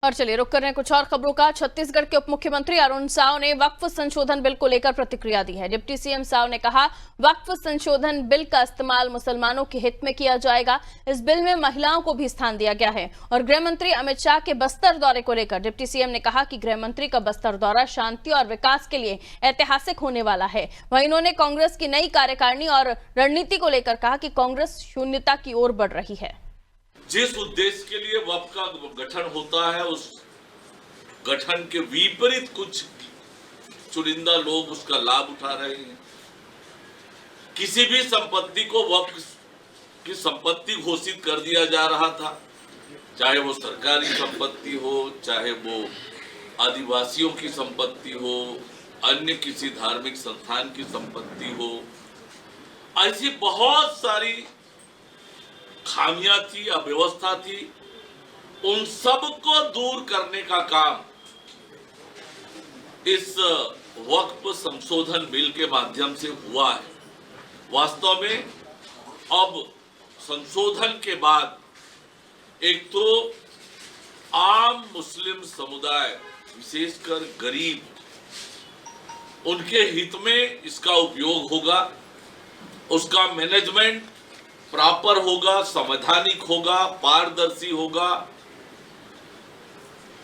और चलिए रुक कर रहे हैं कुछ और खबरों का। छत्तीसगढ़ के उप मुख्यमंत्री अरुण साव ने वक्फ संशोधन बिल को लेकर प्रतिक्रिया दी है। डिप्टी सीएम साव ने कहा, वक्फ संशोधन बिल का इस्तेमाल मुसलमानों के हित में किया जाएगा। इस बिल में महिलाओं को भी स्थान दिया गया है। और गृह मंत्री अमित शाह के बस्तर दौरे को लेकर डिप्टी सीएम ने कहा कि गृह मंत्री का बस्तर दौरा शांति और विकास के लिए ऐतिहासिक होने वाला है। वहीं उन्होंने कांग्रेस की नई कार्यकारिणी और रणनीति को लेकर कहा कि कांग्रेस शून्यता की ओर बढ़ रही है। जिस उद्देश्य के लिए वक्फ का गठन होता है, उस गठन के विपरीत कुछ चुनिंदा लोग उसका लाभ उठा रहे हैं। किसी भी संपत्ति को वक्फ की संपत्ति घोषित कर दिया जा रहा था, चाहे वो सरकारी संपत्ति हो, चाहे वो आदिवासियों की संपत्ति हो, अन्य किसी धार्मिक संस्थान की संपत्ति हो। ऐसी बहुत सारी खामियां थी, अव्यवस्था थी, उन सब को दूर करने का काम इस वक्फ संशोधन बिल के माध्यम से हुआ है। वास्तव में अब संशोधन के बाद एक तो आम मुस्लिम समुदाय, विशेषकर गरीब, उनके हित में इसका उपयोग होगा, उसका मैनेजमेंट प्रॉपर होगा, संवैधानिक होगा, पारदर्शी होगा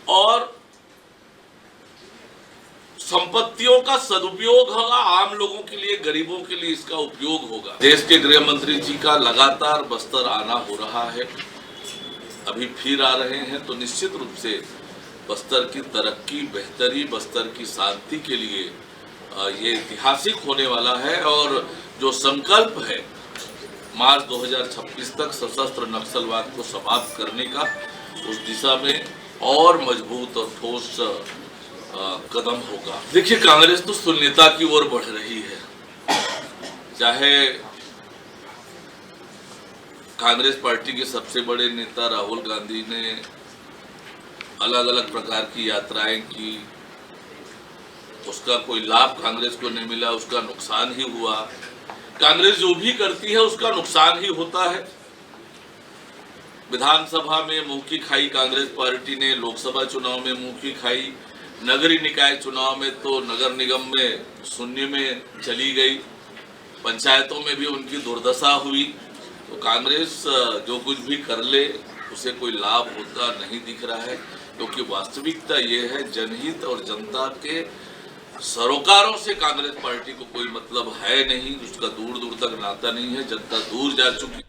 और संपत्तियों का सदुपयोग होगा। आम लोगों के लिए, गरीबों के लिए इसका उपयोग होगा। देश के गृह मंत्री जी का लगातार बस्तर आना हो रहा है, अभी फिर आ रहे हैं, तो निश्चित रूप से बस्तर की तरक्की, बेहतरी, बस्तर की शांति के लिए ये ऐतिहासिक होने वाला है। और जो संकल्प है मार्च 2026 तक सशस्त्र नक्सलवाद को समाप्त करने का, उस दिशा में और मजबूत और ठोस कदम होगा। देखिए, कांग्रेस तो शून्यता की ओर बढ़ रही है। चाहे कांग्रेस पार्टी के सबसे बड़े नेता राहुल गांधी ने अलग अलग प्रकार की यात्राएं की, उसका कोई लाभ कांग्रेस को नहीं मिला, उसका नुकसान ही हुआ। कांग्रेस जो भी करती है उसका नुकसान ही होता है। विधानसभा में मुंह की खाई कांग्रेस पार्टी ने, लोकसभा चुनाव में मुंह की खाई, नगरीय निकाय चुनाव में तो नगर निगम में शून्य में चली गई, पंचायतों में भी उनकी दुर्दशा हुई। तो कांग्रेस जो कुछ भी कर ले उसे कोई लाभ होता नहीं दिख रहा है, क्योंकि वास्तविकता ये है, जनहित और जनता के सरोकारों से कांग्रेस पार्टी को कोई मतलब है नहीं, उसका दूर दूर तक नाता नहीं है। जनता दूर जा चुकी।